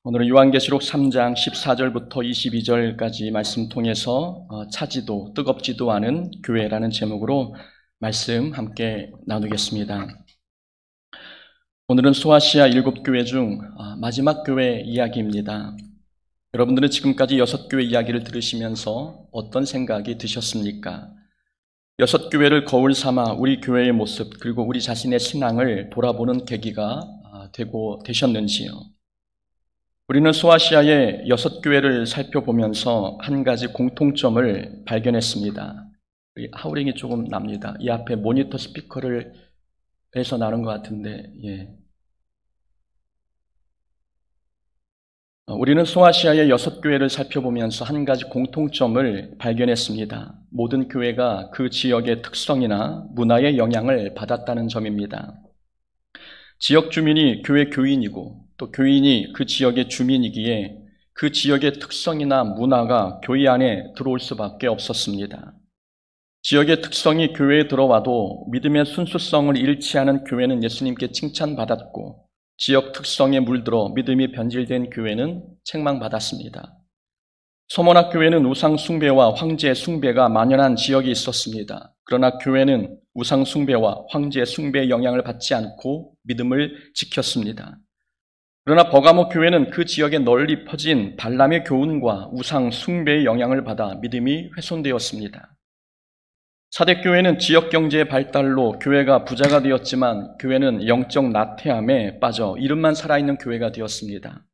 오늘은 요한계시록 3장 14절부터 22절까지 말씀 통해서 차지도 뜨겁지도 않은 교회라는 제목으로 말씀 함께 나누겠습니다. 오늘은 소아시아 7교회 중 마지막 교회 이야기입니다. 여러분들은 지금까지 6교회 이야기를 들으시면서 어떤 생각이 드셨습니까? 6교회를 거울 삼아 우리 교회의 모습 그리고 우리 자신의 신앙을 돌아보는 계기가 되셨는지요? 우리는 소아시아의 6교회를 살펴보면서 한 가지 공통점을 발견했습니다. 하우링이 조금 납니다. 이 앞에 모니터 스피커를 해서 나는 것 같은데, 우리는 소아시아의 6교회를 살펴보면서 한 가지 공통점을 발견했습니다. 모든 교회가 그 지역의 특성이나 문화의 영향을 받았다는 점입니다. 지역 주민이 교회 교인이고 또 교인이 그 지역의 주민이기에 그 지역의 특성이나 문화가 교회 안에 들어올 수밖에 없었습니다. 지역의 특성이 교회에 들어와도 믿음의 순수성을 잃지 않은 교회는 예수님께 칭찬받았고 지역 특성에 물들어 믿음이 변질된 교회는 책망받았습니다. 서머나 교회는 우상 숭배와 황제 숭배가 만연한 지역이 있었습니다. 그러나 교회는 우상 숭배와 황제 숭배의 영향을 받지 않고 믿음을 지켰습니다. 그러나 버가모 교회는 그 지역에 널리 퍼진 발람의 교훈과 우상 숭배의 영향을 받아 믿음이 훼손되었습니다. 사대교회는 지역 경제의 발달로 교회가 부자가 되었지만 교회는 영적 나태함에 빠져 이름만 살아있는 교회가 되었습니다.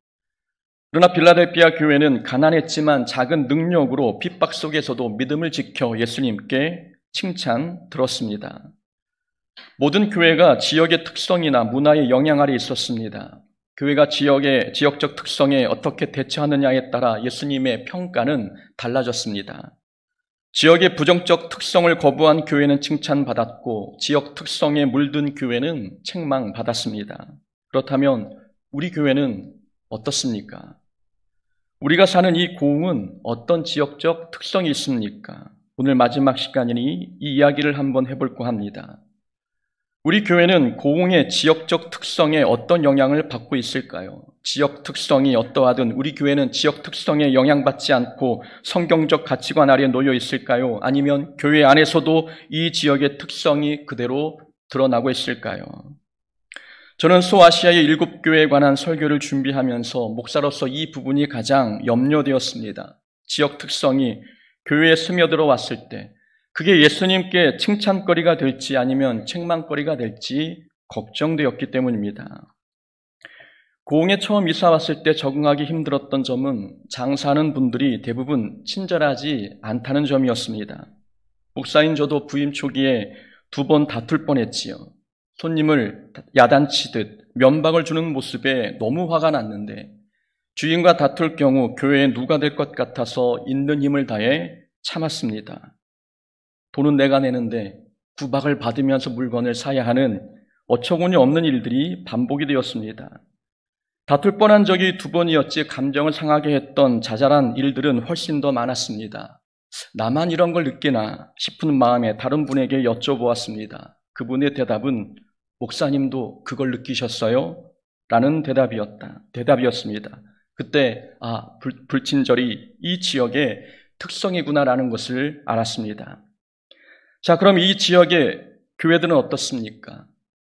그러나 빌라델피아 교회는 가난했지만 작은 능력으로 핍박 속에서도 믿음을 지켜 예수님께 칭찬 들었습니다. 모든 교회가 지역의 특성이나 문화의 영향 아래 있었습니다. 교회가 지역적 특성에 어떻게 대처하느냐에 따라 예수님의 평가는 달라졌습니다. 지역의 부정적 특성을 거부한 교회는 칭찬받았고 지역 특성에 물든 교회는 책망받았습니다. 그렇다면 우리 교회는 어떻습니까? 우리가 사는 이 고흥은 어떤 지역적 특성이 있습니까? 오늘 마지막 시간이니 이 이야기를 한번 해볼까 합니다. 우리 교회는 고흥의 지역적 특성에 어떤 영향을 받고 있을까요? 지역 특성이 어떠하든 우리 교회는 지역 특성에 영향받지 않고 성경적 가치관 아래 놓여 있을까요? 아니면 교회 안에서도 이 지역의 특성이 그대로 드러나고 있을까요? 저는 소아시아의 7교회에 관한 설교를 준비하면서 목사로서 이 부분이 가장 염려되었습니다. 지역 특성이 교회에 스며들어 왔을 때 그게 예수님께 칭찬거리가 될지 아니면 책망거리가 될지 걱정되었기 때문입니다. 고흥에 처음 이사 왔을 때 적응하기 힘들었던 점은 장사하는 분들이 대부분 친절하지 않다는 점이었습니다. 목사인 저도 부임 초기에 2번 다툴 뻔했지요. 손님을 야단치듯 면박을 주는 모습에 너무 화가 났는데 주인과 다툴 경우 교회에 누가 될 것 같아서 있는 힘을 다해 참았습니다. 돈은 내가 내는데 구박을 받으면서 물건을 사야 하는 어처구니 없는 일들이 반복이 되었습니다. 다툴 뻔한 적이 2번이었지 감정을 상하게 했던 자잘한 일들은 훨씬 더 많았습니다. 나만 이런 걸 느끼나 싶은 마음에 다른 분에게 여쭤보았습니다. 그분의 대답은 목사님도 그걸 느끼셨어요? 라는 대답이었습니다. 그때 불친절이 이 지역의 특성이구나라는 것을 알았습니다. 자, 그럼 이 지역의 교회들은 어떻습니까?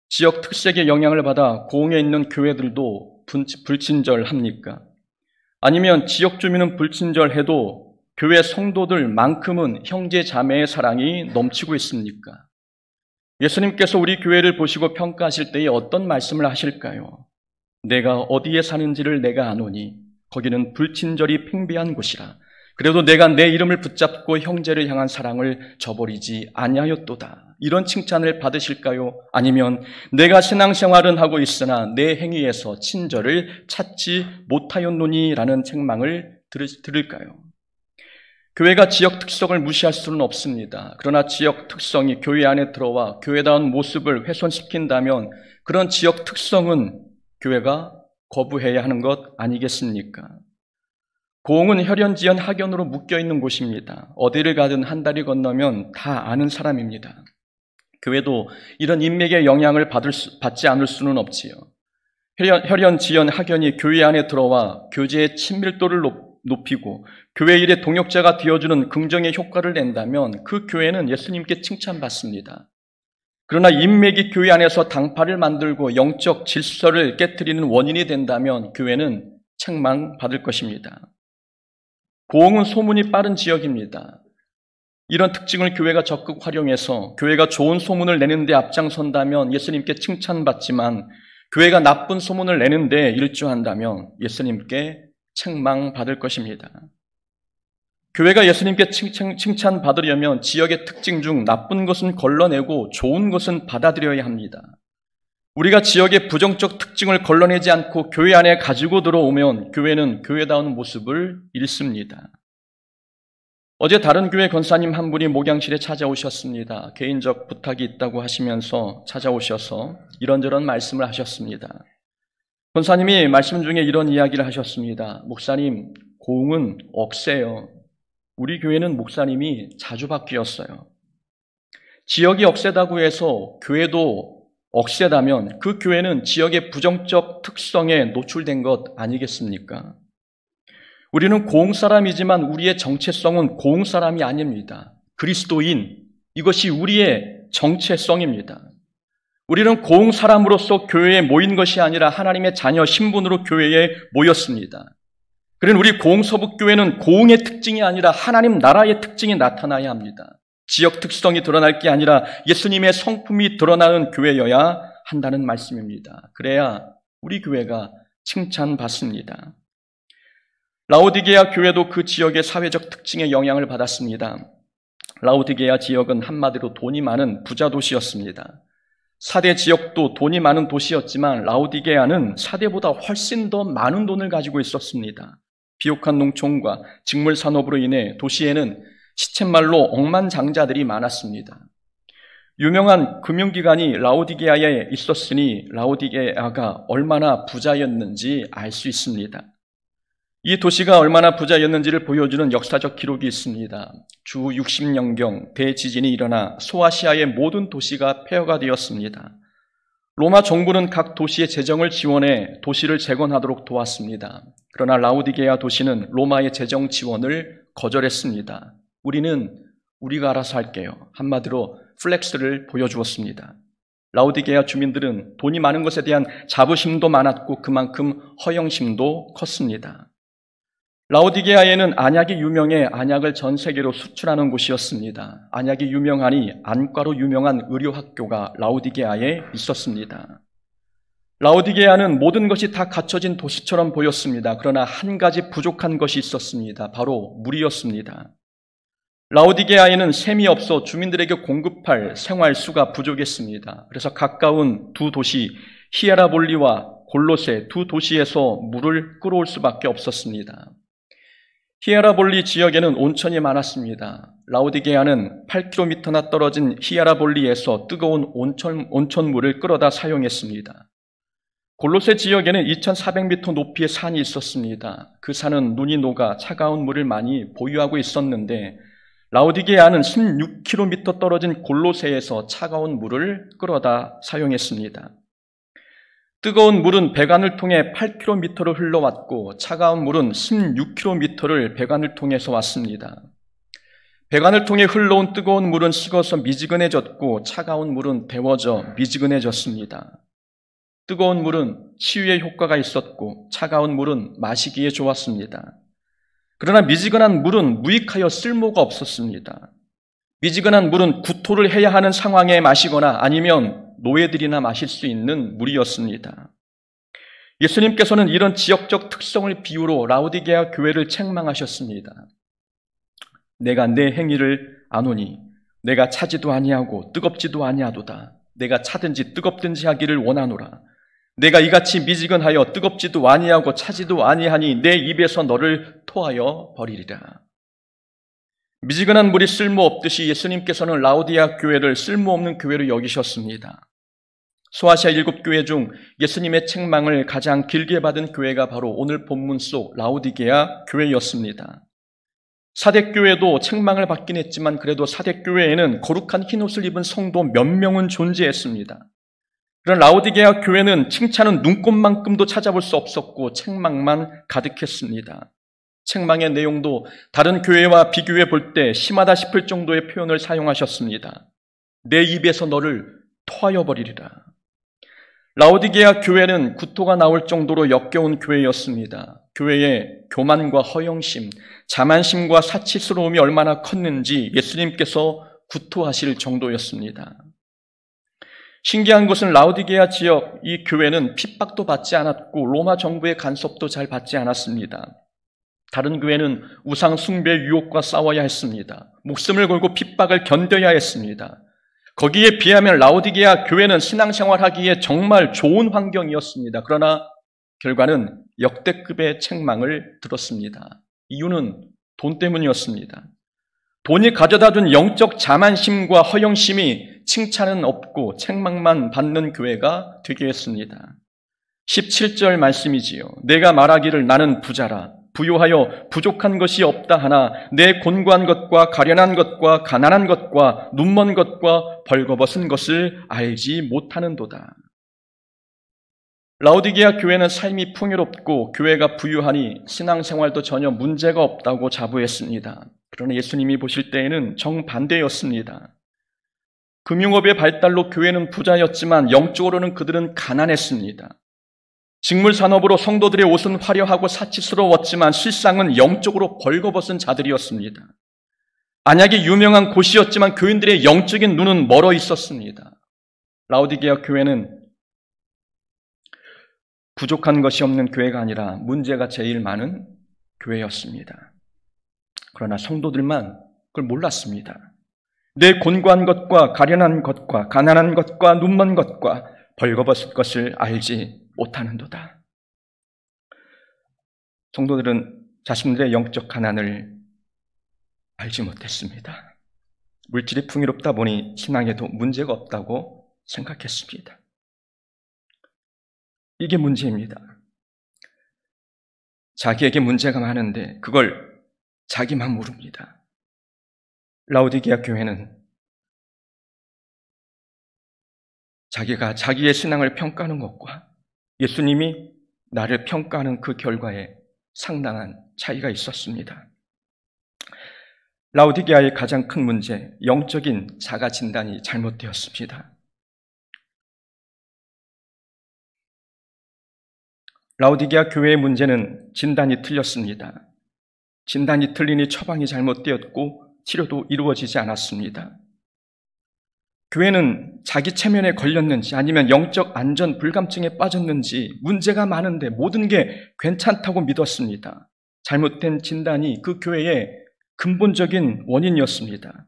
지역 특색의 영향을 받아 고흥에 있는 교회들도 불친절합니까? 아니면 지역 주민은 불친절해도 교회 성도들만큼은 형제 자매의 사랑이 넘치고 있습니까? 예수님께서 우리 교회를 보시고 평가하실 때에 어떤 말씀을 하실까요? 내가 어디에 사는지를 내가 아노니 거기는 불친절이 팽배한 곳이라. 그래도 내가 내 이름을 붙잡고 형제를 향한 사랑을 저버리지 아니하였도다. 이런 칭찬을 받으실까요? 아니면 내가 신앙생활은 하고 있으나 내 행위에서 친절을 찾지 못하였노니라는 책망을 들을까요? 교회가 지역 특성을 무시할 수는 없습니다. 그러나 지역 특성이 교회 안에 들어와 교회다운 모습을 훼손시킨다면 그런 지역 특성은 교회가 거부해야 하는 것 아니겠습니까? 고흥은 혈연지연 학연으로 묶여있는 곳입니다. 어디를 가든 한 다리 건너면 다 아는 사람입니다. 교회도 이런 인맥의 영향을 받지 않을 수는 없지요. 혈연, 지연, 학연이 교회 안에 들어와 교제의 친밀도를 높이고 교회 일의 동역자가 되어주는 긍정의 효과를 낸다면 그 교회는 예수님께 칭찬받습니다. 그러나 인맥이 교회 안에서 당파를 만들고 영적 질서를 깨트리는 원인이 된다면 교회는 책망받을 것입니다. 고흥은 소문이 빠른 지역입니다. 이런 특징을 교회가 적극 활용해서 교회가 좋은 소문을 내는 데 앞장선다면 예수님께 칭찬받지만 교회가 나쁜 소문을 내는 데 일조한다면 예수님께 책망받을 것입니다. 교회가 예수님께 칭찬받으려면 지역의 특징 중 나쁜 것은 걸러내고 좋은 것은 받아들여야 합니다. 우리가 지역의 부정적 특징을 걸러내지 않고 교회 안에 가지고 들어오면 교회는 교회다운 모습을 잃습니다. 어제 다른 교회 권사님 한 분이 목양실에 찾아오셨습니다. 개인적 부탁이 있다고 하시면서 찾아오셔서 이런저런 말씀을 하셨습니다. 권사님이 말씀 중에 이런 이야기를 하셨습니다. 목사님, 고흥은 억세요. 우리 교회는 목사님이 자주 바뀌었어요. 지역이 억세다고 해서 교회도 억세다면 그 교회는 지역의 부정적 특성에 노출된 것 아니겠습니까? 우리는 고흥 사람이지만 우리의 정체성은 고흥 사람이 아닙니다. 그리스도인, 이것이 우리의 정체성입니다. 우리는 고흥 사람으로서 교회에 모인 것이 아니라 하나님의 자녀 신분으로 교회에 모였습니다. 그러나 우리 고흥 서북교회는 고흥의 특징이 아니라 하나님 나라의 특징이 나타나야 합니다. 지역 특성이 드러날 게 아니라 예수님의 성품이 드러나는 교회여야 한다는 말씀입니다. 그래야 우리 교회가 칭찬받습니다. 라오디게아 교회도 그 지역의 사회적 특징에 영향을 받았습니다. 라오디게아 지역은 한마디로 돈이 많은 부자 도시였습니다. 사대 지역도 돈이 많은 도시였지만 라오디게아는 사대보다 훨씬 더 많은 돈을 가지고 있었습니다. 비옥한 농촌과 직물 산업으로 인해 도시에는 시쳇말로 억만장자들이 많았습니다. 유명한 금융기관이 라오디게아에 있었으니 라오디게아가 얼마나 부자였는지 알 수 있습니다. 이 도시가 얼마나 부자였는지를 보여주는 역사적 기록이 있습니다. 주 60년경 대지진이 일어나 소아시아의 모든 도시가 폐허가 되었습니다. 로마 정부는 각 도시의 재정을 지원해 도시를 재건하도록 도왔습니다. 그러나 라오디게아 도시는 로마의 재정 지원을 거절했습니다. 우리는 우리가 알아서 할게요. 한마디로 플렉스를 보여주었습니다. 라오디게아 주민들은 돈이 많은 것에 대한 자부심도 많았고 그만큼 허영심도 컸습니다. 라오디게아에는 안약이 유명해 안약을 전 세계로 수출하는 곳이었습니다. 안약이 유명하니 안과로 유명한 의료학교가 라오디게아에 있었습니다. 라오디게아는 모든 것이 다 갖춰진 도시처럼 보였습니다. 그러나 한 가지 부족한 것이 있었습니다. 바로 물이었습니다. 라오디게아에는 샘이 없어 주민들에게 공급할 생활수가 부족했습니다. 그래서 가까운 두 도시 히에라볼리와 골로세 두 도시에서 물을 끌어올 수밖에 없었습니다. 히에라볼리 지역에는 온천이 많았습니다. 라오디게아는 8km나 떨어진 히에라볼리에서 뜨거운 온천물을 끌어다 사용했습니다. 골로새 지역에는 2400m 높이의 산이 있었습니다. 그 산은 눈이 녹아 차가운 물을 많이 보유하고 있었는데 라오디게아는 16km 떨어진 골로새에서 차가운 물을 끌어다 사용했습니다. 뜨거운 물은 배관을 통해 8km를 흘러왔고 차가운 물은 16km를 배관을 통해서 왔습니다. 배관을 통해 흘러온 뜨거운 물은 식어서 미지근해졌고 차가운 물은 데워져 미지근해졌습니다. 뜨거운 물은 치유의 효과가 있었고 차가운 물은 마시기에 좋았습니다. 그러나 미지근한 물은 무익하여 쓸모가 없었습니다. 미지근한 물은 구토를 해야 하는 상황에 마시거나 아니면 노예들이나 마실 수 있는 물이었습니다. 예수님께서는 이런 지역적 특성을 비유로 라오디게아 교회를 책망하셨습니다. 내가 내 행위를 아노니 내가 차지도 아니하고 뜨겁지도 아니하도다. 내가 차든지 뜨겁든지 하기를 원하노라. 내가 이같이 미지근하여 뜨겁지도 아니하고 차지도 아니하니 내 입에서 너를 토하여 버리리라. 미지근한 물이 쓸모없듯이 예수님께서는 라오디게아 교회를 쓸모없는 교회로 여기셨습니다. 소아시아 7교회 중 예수님의 책망을 가장 길게 받은 교회가 바로 오늘 본문 속 라오디게아 교회였습니다. 사대교회도 책망을 받긴 했지만 그래도 사대교회에는 거룩한 흰옷을 입은 성도 몇 명은 존재했습니다. 그런 라오디게아 교회는 칭찬은 눈꽃만큼도 찾아볼 수 없었고 책망만 가득했습니다. 책망의 내용도 다른 교회와 비교해 볼 때 심하다 싶을 정도의 표현을 사용하셨습니다. 내 입에서 너를 토하여 버리리라. 라오디게아 교회는 구토가 나올 정도로 역겨운 교회였습니다. 교회의 교만과 허영심, 자만심과 사치스러움이 얼마나 컸는지 예수님께서 구토하실 정도였습니다. 신기한 것은 라오디게아 지역 이 교회는 핍박도 받지 않았고 로마 정부의 간섭도 잘 받지 않았습니다. 다른 교회는 우상 숭배의 유혹과 싸워야 했습니다. 목숨을 걸고 핍박을 견뎌야 했습니다. 거기에 비하면 라오디게아 교회는 신앙생활하기에 정말 좋은 환경이었습니다. 그러나 결과는 역대급의 책망을 들었습니다. 이유는 돈 때문이었습니다. 돈이 가져다준 영적 자만심과 허영심이 칭찬은 없고 책망만 받는 교회가 되게 했습니다. 17절 말씀이지요. 내가 말하기를 나는 부자라. 부유하여 부족한 것이 없다 하나 내 곤고한 것과 가련한 것과 가난한 것과 눈먼 것과 벌거벗은 것을 알지 못하는도다. 라오디게아 교회는 삶이 풍요롭고 교회가 부유하니 신앙생활도 전혀 문제가 없다고 자부했습니다. 그러나 예수님이 보실 때에는 정반대였습니다. 금융업의 발달로 교회는 부자였지만 영적으로는 그들은 가난했습니다. 직물산업으로 성도들의 옷은 화려하고 사치스러웠지만 실상은 영적으로 벌거벗은 자들이었습니다. 안약이 유명한 곳이었지만 교인들의 영적인 눈은 멀어 있었습니다. 라오디게아 교회는 부족한 것이 없는 교회가 아니라 문제가 제일 많은 교회였습니다. 그러나 성도들만 그걸 몰랐습니다. 내 곤고한 것과 가련한 것과 가난한 것과 눈먼 것과 벌거벗은 것을 알지 못하는도다. 성도들은 자신들의 영적 가난을 알지 못했습니다. 물질이 풍요롭다 보니 신앙에도 문제가 없다고 생각했습니다. 이게 문제입니다. 자기에게 문제가 많은데 그걸 자기만 모릅니다. 라오디게아 교회는 자기가 자기의 신앙을 평가하는 것과 예수님이 나를 평가하는 그 결과에 상당한 차이가 있었습니다. 라오디게아의 가장 큰 문제, 영적인 자가 진단이 잘못되었습니다. 라오디게아 교회의 문제는 진단이 틀렸습니다. 진단이 틀리니 처방이 잘못되었고 치료도 이루어지지 않았습니다. 교회는 자기 체면에 걸렸는지 아니면 영적 안전 불감증에 빠졌는지 문제가 많은데 모든 게 괜찮다고 믿었습니다. 잘못된 진단이 그 교회의 근본적인 원인이었습니다.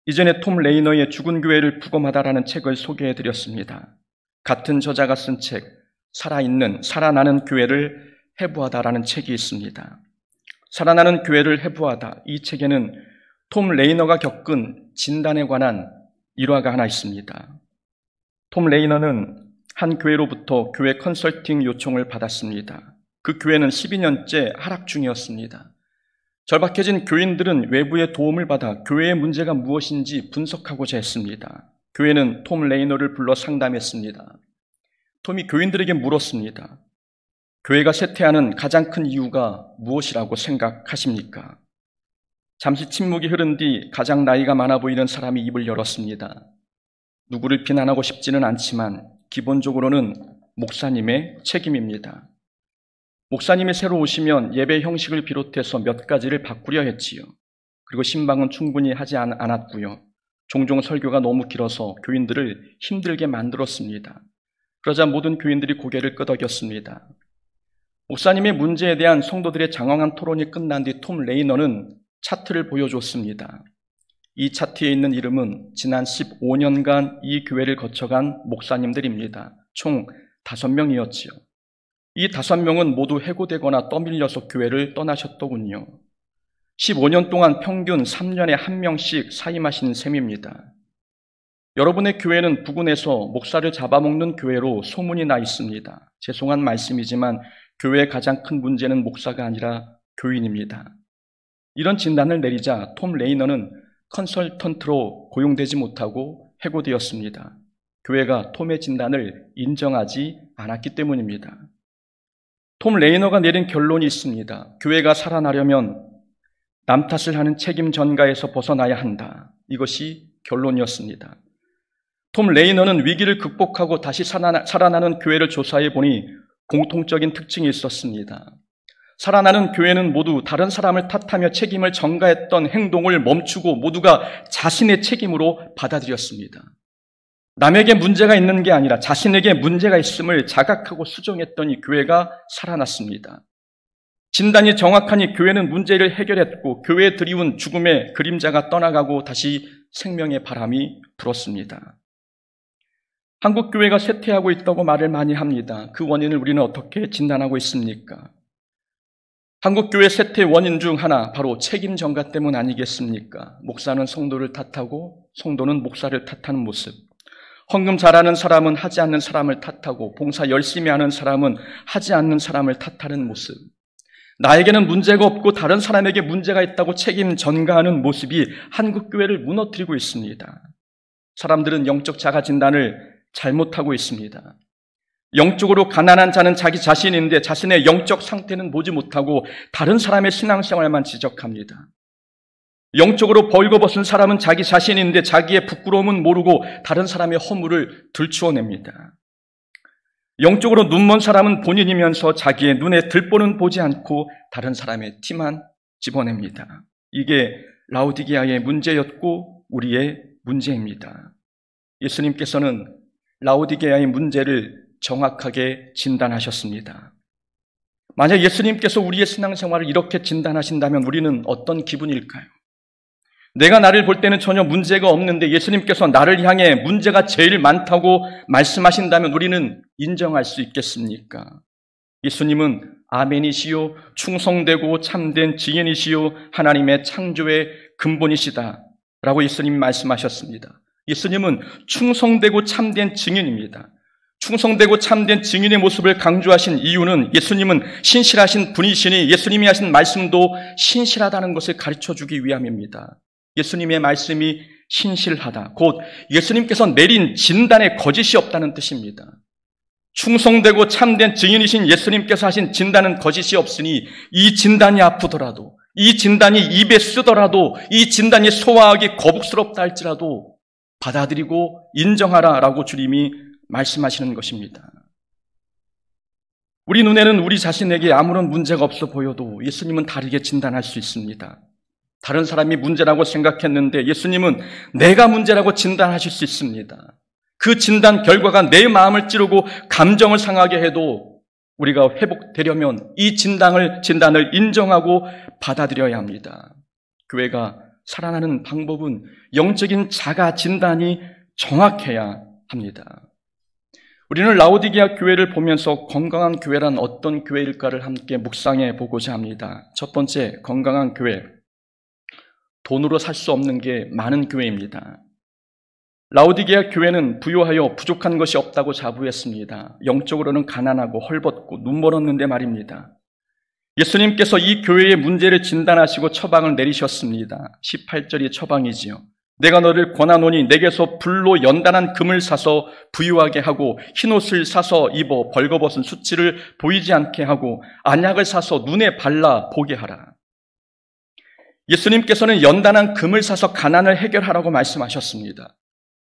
이전에 톰 레이너의 죽은 교회를 부검하다라는 책을 소개해드렸습니다. 같은 저자가 쓴 책, 살아나는 교회를 해부하다라는 책이 있습니다. 살아나는 교회를 해부하다, 이 책에는 톰 레이너가 겪은 진단에 관한 일화가 하나 있습니다. 톰 레이너는 한 교회로부터 교회 컨설팅 요청을 받았습니다. 그 교회는 12년째 하락 중이었습니다. 절박해진 교인들은 외부의 도움을 받아 교회의 문제가 무엇인지 분석하고자 했습니다. 교회는 톰 레이너를 불러 상담했습니다. 톰이 교인들에게 물었습니다. 교회가 쇠퇴하는 가장 큰 이유가 무엇이라고 생각하십니까? 잠시 침묵이 흐른 뒤 가장 나이가 많아 보이는 사람이 입을 열었습니다. 누구를 비난하고 싶지는 않지만 기본적으로는 목사님의 책임입니다. 목사님이 새로 오시면 예배 형식을 비롯해서 몇 가지를 바꾸려 했지요. 그리고 신방은 충분히 하지 않았고요. 종종 설교가 너무 길어서 교인들을 힘들게 만들었습니다. 그러자 모든 교인들이 고개를 끄덕였습니다. 목사님의 문제에 대한 성도들의 장황한 토론이 끝난 뒤 톰 레이너는 차트를 보여줬습니다. 이 차트에 있는 이름은 지난 15년간 이 교회를 거쳐간 목사님들입니다. 총 5명이었지요. 이 5명은 모두 해고되거나 떠밀려서 교회를 떠나셨더군요. 15년 동안 평균 3년에 1명씩 사임하신 셈입니다. 여러분의 교회는 부근에서 목사를 잡아먹는 교회로 소문이 나 있습니다. 죄송한 말씀이지만 교회의 가장 큰 문제는 목사가 아니라 교인입니다. 이런 진단을 내리자 톰 레이너는 컨설턴트로 고용되지 못하고 해고되었습니다. 교회가 톰의 진단을 인정하지 않았기 때문입니다. 톰 레이너가 내린 결론이 있습니다. 교회가 살아나려면 남 탓을 하는 책임 전가에서 벗어나야 한다. 이것이 결론이었습니다. 톰 레이너는 위기를 극복하고 다시 살아나는 교회를 조사해 보니 공통적인 특징이 있었습니다. 살아나는 교회는 모두 다른 사람을 탓하며 책임을 전가했던 행동을 멈추고 모두가 자신의 책임으로 받아들였습니다. 남에게 문제가 있는 게 아니라 자신에게 문제가 있음을 자각하고 수정했던 이 교회가 살아났습니다. 진단이 정확하니 교회는 문제를 해결했고 교회에 드리운 죽음의 그림자가 떠나가고 다시 생명의 바람이 불었습니다. 한국 교회가 쇠퇴하고 있다고 말을 많이 합니다. 그 원인을 우리는 어떻게 진단하고 있습니까? 한국 교회 쇠퇴 원인 중 하나 바로 책임 전가 때문 아니겠습니까? 목사는 성도를 탓하고 성도는 목사를 탓하는 모습. 헌금 잘하는 사람은 하지 않는 사람을 탓하고 봉사 열심히 하는 사람은 하지 않는 사람을 탓하는 모습. 나에게는 문제가 없고 다른 사람에게 문제가 있다고 책임 전가하는 모습이 한국 교회를 무너뜨리고 있습니다. 사람들은 영적 자가 진단을 잘못하고 있습니다. 영적으로 가난한 자는 자기 자신인데 자신의 영적 상태는 보지 못하고 다른 사람의 신앙생활만 지적합니다. 영적으로 벌거벗은 사람은 자기 자신인데 자기의 부끄러움은 모르고 다른 사람의 허물을 들추어냅니다. 영적으로 눈먼 사람은 본인이면서 자기의 눈에 들보는 보지 않고 다른 사람의 티만 집어냅니다. 이게 라오디게아의 문제였고 우리의 문제입니다. 예수님께서는 라오디게아의 문제를 정확하게 진단하셨습니다. 만약 예수님께서 우리의 신앙생활을 이렇게 진단하신다면 우리는 어떤 기분일까요? 내가 나를 볼 때는 전혀 문제가 없는데 예수님께서 나를 향해 문제가 제일 많다고 말씀하신다면 우리는 인정할 수 있겠습니까? 예수님은 아멘이시요 충성되고 참된 증인이시요 하나님의 창조의 근본이시다 라고 예수님이 말씀하셨습니다. 예수님은 충성되고 참된 증인입니다. 충성되고 참된 증인의 모습을 강조하신 이유는 예수님은 신실하신 분이시니 예수님이 하신 말씀도 신실하다는 것을 가르쳐주기 위함입니다. 예수님의 말씀이 신실하다. 곧 예수님께서 내린 진단에 거짓이 없다는 뜻입니다. 충성되고 참된 증인이신 예수님께서 하신 진단은 거짓이 없으니 이 진단이 아프더라도, 이 진단이 입에 쓰더라도, 이 진단이 소화하기 거북스럽다 할지라도 받아들이고 인정하라라고 주님이 말씀하시는 것입니다. 우리 눈에는 우리 자신에게 아무런 문제가 없어 보여도 예수님은 다르게 진단할 수 있습니다. 다른 사람이 문제라고 생각했는데 예수님은 내가 문제라고 진단하실 수 있습니다. 그 진단 결과가 내 마음을 찌르고 감정을 상하게 해도 우리가 회복되려면 이 진단을 인정하고 받아들여야 합니다. 교회가 살아나는 방법은 영적인 자가 진단이 정확해야 합니다. 우리는 라오디게아 교회를 보면서 건강한 교회란 어떤 교회일까를 함께 묵상해 보고자 합니다. 첫 번째, 건강한 교회. 돈으로 살 수 없는 게 많은 교회입니다. 라오디게아 교회는 부유하여 부족한 것이 없다고 자부했습니다. 영적으로는 가난하고 헐벗고 눈멀었는데 말입니다. 예수님께서 이 교회의 문제를 진단하시고 처방을 내리셨습니다. 18절이 처방이지요. 내가 너를 권하노니 내게서 불로 연단한 금을 사서 부유하게 하고 흰옷을 사서 입어 벌거벗은 수치를 보이지 않게 하고 안약을 사서 눈에 발라 보게 하라. 예수님께서는 연단한 금을 사서 가난을 해결하라고 말씀하셨습니다.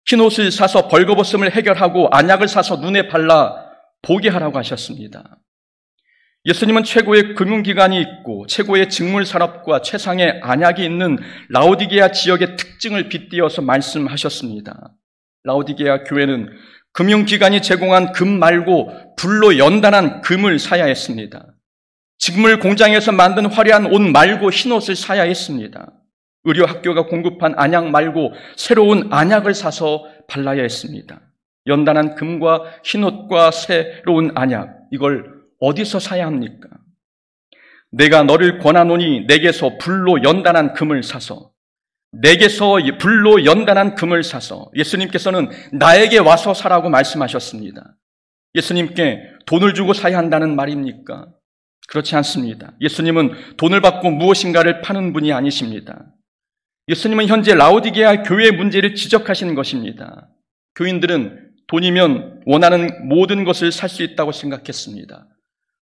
흰옷을 사서 벌거벗음을 해결하고 안약을 사서 눈에 발라 보게 하라고 하셨습니다. 예수님은 최고의 금융기관이 있고 최고의 직물산업과 최상의 안약이 있는 라오디게아 지역의 특징을 빗대어서 말씀하셨습니다. 라오디게아 교회는 금융기관이 제공한 금 말고 불로 연단한 금을 사야 했습니다. 직물 공장에서 만든 화려한 옷 말고 흰옷을 사야 했습니다. 의료학교가 공급한 안약 말고 새로운 안약을 사서 발라야 했습니다. 연단한 금과 흰옷과 새로운 안약, 이걸 어디서 사야 합니까? 내가 너를 권하노니 내게서 불로 연단한 금을 사서, 내게서 불로 연단한 금을 사서, 예수님께서는 나에게 와서 사라고 말씀하셨습니다. 예수님께 돈을 주고 사야 한다는 말입니까? 그렇지 않습니다. 예수님은 돈을 받고 무엇인가를 파는 분이 아니십니다. 예수님은 현재 라오디게아 교회의 문제를 지적하시는 것입니다. 교인들은 돈이면 원하는 모든 것을 살 수 있다고 생각했습니다.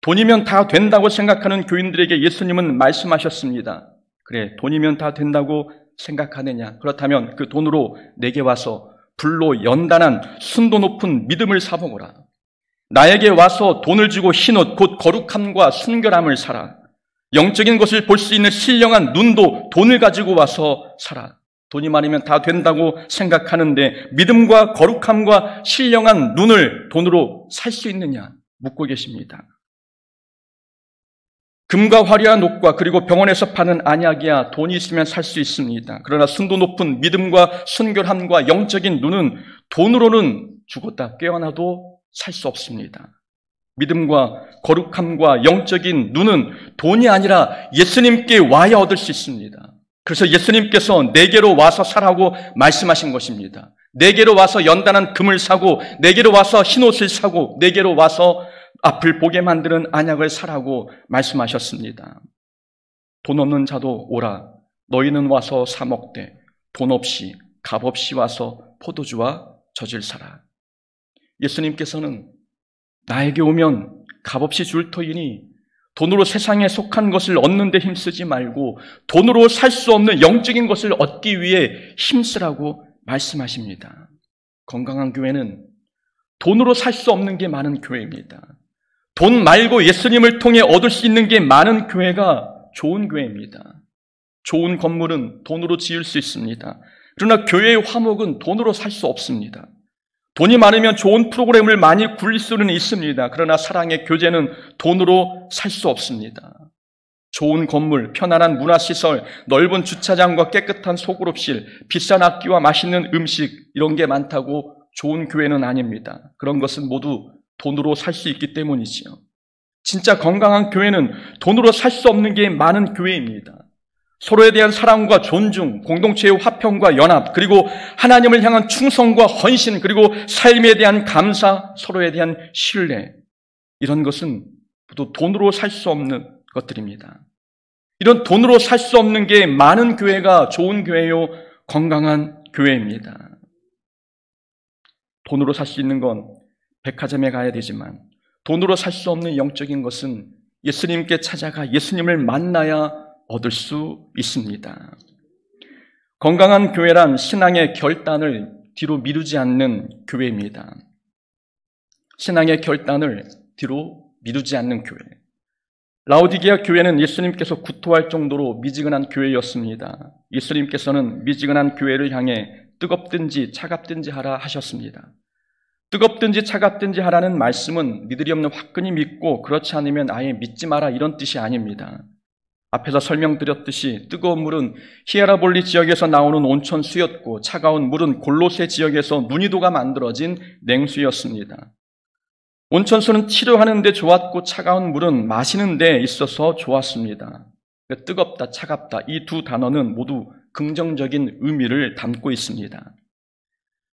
돈이면 다 된다고 생각하는 교인들에게 예수님은 말씀하셨습니다. 그래, 돈이면 다 된다고 생각하느냐? 그렇다면 그 돈으로 내게 와서 불로 연단한 순도 높은 믿음을 사먹어라. 나에게 와서 돈을 주고 흰옷 곧 거룩함과 순결함을 사라. 영적인 것을 볼 수 있는 신령한 눈도 돈을 가지고 와서 사라. 돈이 많으면 다 된다고 생각하는데 믿음과 거룩함과 신령한 눈을 돈으로 살 수 있느냐 묻고 계십니다. 금과 화려한 옷과 그리고 병원에서 파는 안약이야 돈이 있으면 살 수 있습니다. 그러나 순도 높은 믿음과 순결함과 영적인 눈은 돈으로는 죽었다 깨어나도 살 수 없습니다. 믿음과 거룩함과 영적인 눈은 돈이 아니라 예수님께 와야 얻을 수 있습니다. 그래서 예수님께서 내게로 와서 사라고 말씀하신 것입니다. 내게로 와서 연단한 금을 사고 내게로 와서 흰옷을 사고 내게로 와서 앞을 보게 만드는 안약을 사라고 말씀하셨습니다. 돈 없는 자도 오라. 너희는 와서 사 먹되 돈 없이 값 없이 와서 포도주와 젖을 사라. 예수님께서는 나에게 오면 값없이 줄 터이니 돈으로 세상에 속한 것을 얻는 데 힘쓰지 말고 돈으로 살 수 없는 영적인 것을 얻기 위해 힘쓰라고 말씀하십니다. 건강한 교회는 돈으로 살 수 없는 게 많은 교회입니다. 돈 말고 예수님을 통해 얻을 수 있는 게 많은 교회가 좋은 교회입니다. 좋은 건물은 돈으로 지을 수 있습니다. 그러나 교회의 화목은 돈으로 살 수 없습니다. 돈이 많으면 좋은 프로그램을 많이 굴릴 수는 있습니다. 그러나 사랑의 교제는 돈으로 살 수 없습니다. 좋은 건물, 편안한 문화시설, 넓은 주차장과 깨끗한 소그룹실, 비싼 악기와 맛있는 음식 이런 게 많다고 좋은 교회는 아닙니다. 그런 것은 모두 돈으로 살 수 있기 때문이지요. 진짜 건강한 교회는 돈으로 살 수 없는 게 많은 교회입니다. 서로에 대한 사랑과 존중, 공동체의 화평과 연합, 그리고 하나님을 향한 충성과 헌신, 그리고 삶에 대한 감사, 서로에 대한 신뢰, 이런 것은 모두 돈으로 살 수 없는 것들입니다. 이런 돈으로 살 수 없는 게 많은 교회가 좋은 교회요, 건강한 교회입니다. 돈으로 살 수 있는 건 백화점에 가야 되지만 돈으로 살 수 없는 영적인 것은 예수님께 찾아가 예수님을 만나야 얻을 수 있습니다. 건강한 교회란 신앙의 결단을 뒤로 미루지 않는 교회입니다. 신앙의 결단을 뒤로 미루지 않는 교회. 라오디게아 교회는 예수님께서 구토할 정도로 미지근한 교회였습니다. 예수님께서는 미지근한 교회를 향해 뜨겁든지 차갑든지 하라 하셨습니다. 뜨겁든지 차갑든지 하라는 말씀은 믿음이 없는 화끈히 믿고 그렇지 않으면 아예 믿지 마라 이런 뜻이 아닙니다. 앞에서 설명드렸듯이 뜨거운 물은 히에라볼리 지역에서 나오는 온천수였고 차가운 물은 골로새 지역에서 문이도가 만들어진 냉수였습니다. 온천수는 치료하는 데 좋았고 차가운 물은 마시는 데 있어서 좋았습니다. 뜨겁다, 차갑다 이 두 단어는 모두 긍정적인 의미를 담고 있습니다.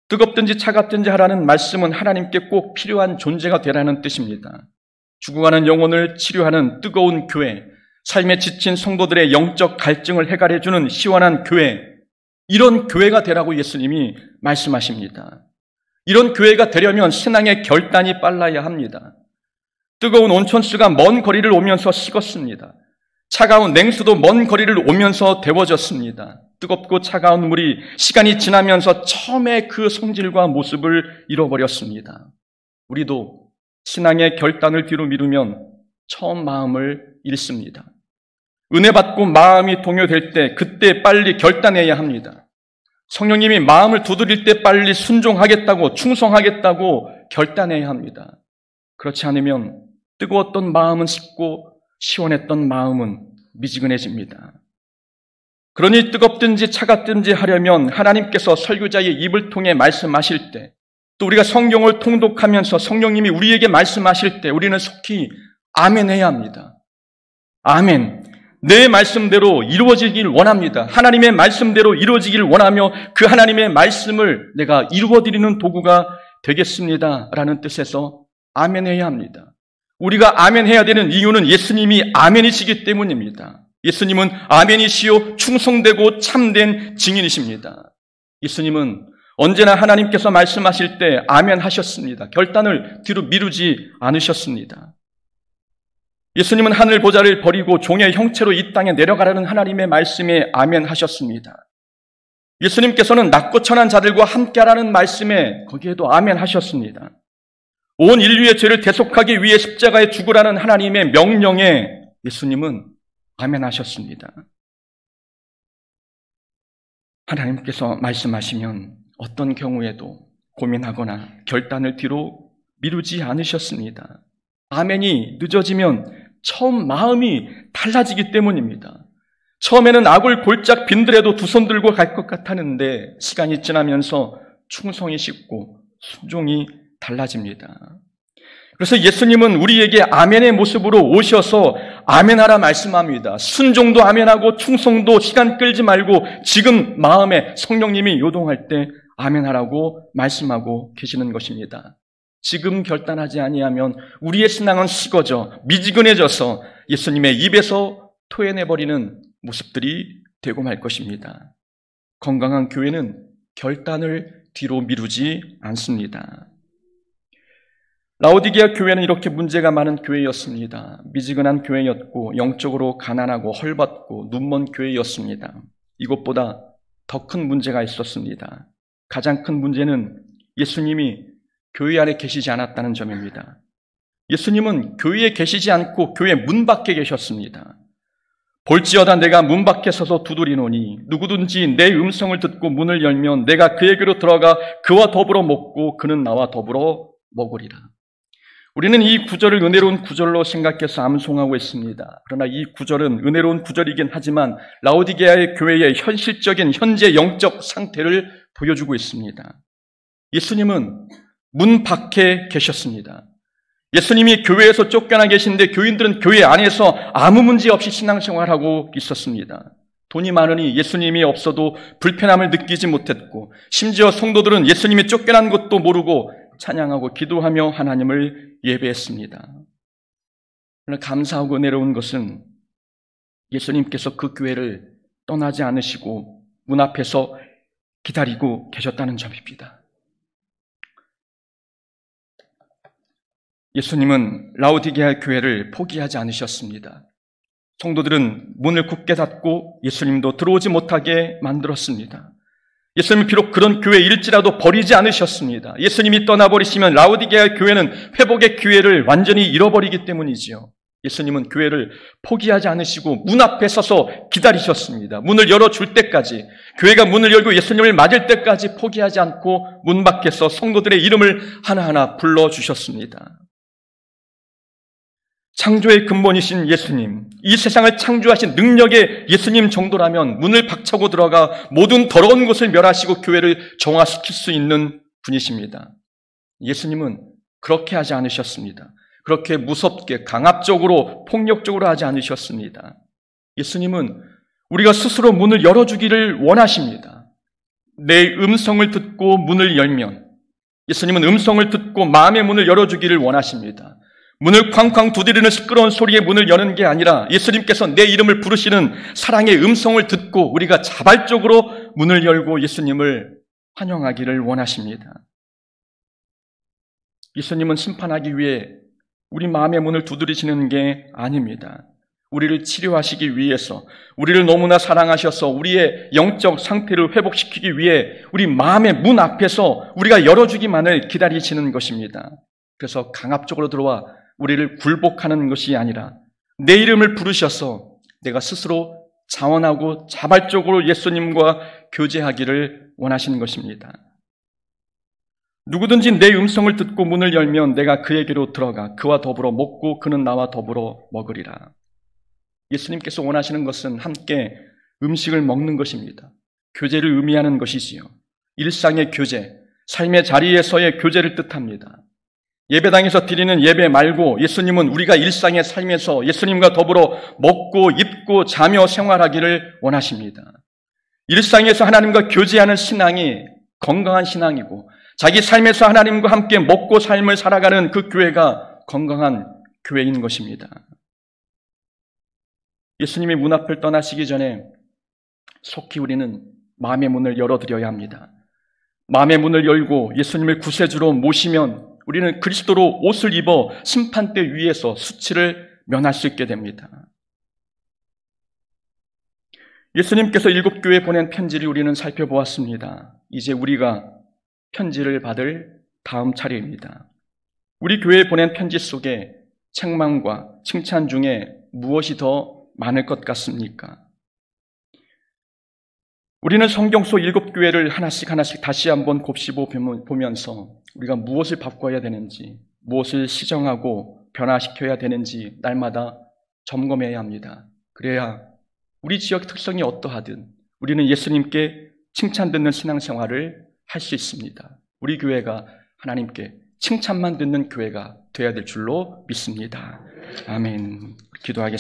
뜨겁든지 차갑든지 하라는 말씀은 하나님께 꼭 필요한 존재가 되라는 뜻입니다. 죽어가는 영혼을 치료하는 뜨거운 교회, 삶에 지친 성도들의 영적 갈증을 해결해주는 시원한 교회, 이런 교회가 되라고 예수님이 말씀하십니다. 이런 교회가 되려면 신앙의 결단이 빨라야 합니다. 뜨거운 온천수가 먼 거리를 오면서 식었습니다. 차가운 냉수도 먼 거리를 오면서 데워졌습니다. 뜨겁고 차가운 물이 시간이 지나면서 처음에 그 성질과 모습을 잃어버렸습니다. 우리도 신앙의 결단을 뒤로 미루면 처음 마음을 잃습니다. 은혜 받고 마음이 동요될 때 그때 빨리 결단해야 합니다. 성령님이 마음을 두드릴 때 빨리 순종하겠다고 충성하겠다고 결단해야 합니다. 그렇지 않으면 뜨거웠던 마음은 식고 시원했던 마음은 미지근해집니다. 그러니 뜨겁든지 차갑든지 하려면 하나님께서 설교자의 입을 통해 말씀하실 때, 또 우리가 성경을 통독하면서 성령님이 우리에게 말씀하실 때 우리는 속히 아멘 해야 합니다. 아멘. 내 말씀대로 이루어지길 원합니다. 하나님의 말씀대로 이루어지길 원하며 그 하나님의 말씀을 내가 이루어드리는 도구가 되겠습니다. 라는 뜻에서 아멘 해야 합니다. 우리가 아멘 해야 되는 이유는 예수님이 아멘이시기 때문입니다. 예수님은 아멘이시요 충성되고 참된 증인이십니다. 예수님은 언제나 하나님께서 말씀하실 때 아멘 하셨습니다. 결단을 뒤로 미루지 않으셨습니다. 예수님은 하늘 보좌를 버리고 종의 형체로 이 땅에 내려가라는 하나님의 말씀에 아멘 하셨습니다. 예수님께서는 낮고 천한 자들과 함께하라는 말씀에 거기에도 아멘 하셨습니다. 온 인류의 죄를 대속하기 위해 십자가에 죽으라는 하나님의 명령에 예수님은 아멘 하셨습니다. 하나님께서 말씀하시면 어떤 경우에도 고민하거나 결단을 뒤로 미루지 않으셨습니다. 아멘이 늦어지면 처음 마음이 달라지기 때문입니다. 처음에는 악을 골짝 빈들에도 두 손 들고 갈 것 같았는데 시간이 지나면서 충성이 식고 순종이 달라집니다. 그래서 예수님은 우리에게 아멘의 모습으로 오셔서 아멘하라 말씀합니다. 순종도 아멘하고 충성도 시간 끌지 말고 지금 마음에 성령님이 요동할 때 아멘하라고 말씀하고 계시는 것입니다. 지금 결단하지 아니하면 우리의 신앙은 식어져 미지근해져서 예수님의 입에서 토해내버리는 모습들이 되고 말 것입니다. 건강한 교회는 결단을 뒤로 미루지 않습니다. 라오디게아 교회는 이렇게 문제가 많은 교회였습니다. 미지근한 교회였고 영적으로 가난하고 헐벗고 눈먼 교회였습니다. 이것보다 더 큰 문제가 있었습니다. 가장 큰 문제는 예수님이 교회 안에 계시지 않았다는 점입니다. 예수님은 교회에 계시지 않고 교회 문 밖에 계셨습니다. 볼지어다 내가 문 밖에 서서 두드리노니 누구든지 내 음성을 듣고 문을 열면 내가 그에게로 들어가 그와 더불어 먹고 그는 나와 더불어 먹으리라. 우리는 이 구절을 은혜로운 구절로 생각해서 암송하고 있습니다. 그러나 이 구절은 은혜로운 구절이긴 하지만 라오디게아의 교회의 현실적인 현재 영적 상태를 보여주고 있습니다. 예수님은 문 밖에 계셨습니다. 예수님이 교회에서 쫓겨나 계신데 교인들은 교회 안에서 아무 문제 없이 신앙생활하고 있었습니다. 돈이 많으니 예수님이 없어도 불편함을 느끼지 못했고 심지어 성도들은 예수님이 쫓겨난 것도 모르고 찬양하고 기도하며 하나님을 예배했습니다. 그러나 감사하고 은혜로운 것은 예수님께서 그 교회를 떠나지 않으시고 문 앞에서 기다리고 계셨다는 점입니다. 예수님은 라오디게아 교회를 포기하지 않으셨습니다. 성도들은 문을 굳게 닫고 예수님도 들어오지 못하게 만들었습니다. 예수님이 비록 그런 교회일지라도 버리지 않으셨습니다. 예수님이 떠나버리시면 라오디게아 교회는 회복의 기회를 완전히 잃어버리기 때문이지요. 예수님은 교회를 포기하지 않으시고 문 앞에 서서 기다리셨습니다. 문을 열어줄 때까지, 교회가 문을 열고 예수님을 맞을 때까지 포기하지 않고 문 밖에서 성도들의 이름을 하나하나 불러주셨습니다. 창조의 근본이신 예수님, 이 세상을 창조하신 능력의 예수님 정도라면 문을 박차고 들어가 모든 더러운 것을 멸하시고 교회를 정화시킬 수 있는 분이십니다. 예수님은 그렇게 하지 않으셨습니다. 그렇게 무섭게 강압적으로 폭력적으로 하지 않으셨습니다. 예수님은 우리가 스스로 문을 열어주기를 원하십니다. 내 음성을 듣고 문을 열면 예수님은 음성을 듣고 마음의 문을 열어주기를 원하십니다. 문을 쾅쾅 두드리는 시끄러운 소리의 문을 여는 게 아니라 예수님께서 내 이름을 부르시는 사랑의 음성을 듣고 우리가 자발적으로 문을 열고 예수님을 환영하기를 원하십니다. 예수님은 심판하기 위해 우리 마음의 문을 두드리시는 게 아닙니다. 우리를 치료하시기 위해서, 우리를 너무나 사랑하셔서 우리의 영적 상태를 회복시키기 위해 우리 마음의 문 앞에서 우리가 열어주기만을 기다리시는 것입니다. 그래서 강압적으로 들어와 우리를 굴복하는 것이 아니라 내 이름을 부르셔서 내가 스스로 자원하고 자발적으로 예수님과 교제하기를 원하시는 것입니다. 누구든지 내 음성을 듣고 문을 열면 내가 그에게로 들어가 그와 더불어 먹고 그는 나와 더불어 먹으리라. 예수님께서 원하시는 것은 함께 음식을 먹는 것입니다. 교제를 의미하는 것이지요. 일상의 교제, 삶의 자리에서의 교제를 뜻합니다. 예배당에서 드리는 예배 말고 예수님은 우리가 일상의 삶에서 예수님과 더불어 먹고 입고 자며 생활하기를 원하십니다. 일상에서 하나님과 교제하는 신앙이 건강한 신앙이고 자기 삶에서 하나님과 함께 먹고 삶을 살아가는 그 교회가 건강한 교회인 것입니다. 예수님이 문 앞을 떠나시기 전에 속히 우리는 마음의 문을 열어드려야 합니다. 마음의 문을 열고 예수님을 구세주로 모시면 우리는 그리스도로 옷을 입어 심판대 위에서 수치를 면할 수 있게 됩니다. 예수님께서 7교회에 보낸 편지를 우리는 살펴보았습니다. 이제 우리가 편지를 받을 다음 차례입니다. 우리 교회에 보낸 편지 속에 책망과 칭찬 중에 무엇이 더 많을 것 같습니까? 우리는 성경 속 7교회를 하나씩 다시 한번 곱씹어 보면서 우리가 무엇을 바꿔야 되는지, 무엇을 시정하고 변화시켜야 되는지 날마다 점검해야 합니다. 그래야 우리 지역 특성이 어떠하든 우리는 예수님께 칭찬 듣는 신앙생활을 할 수 있습니다. 우리 교회가 하나님께 칭찬만 듣는 교회가 되어야 될 줄로 믿습니다. 아멘. 기도하겠습니다.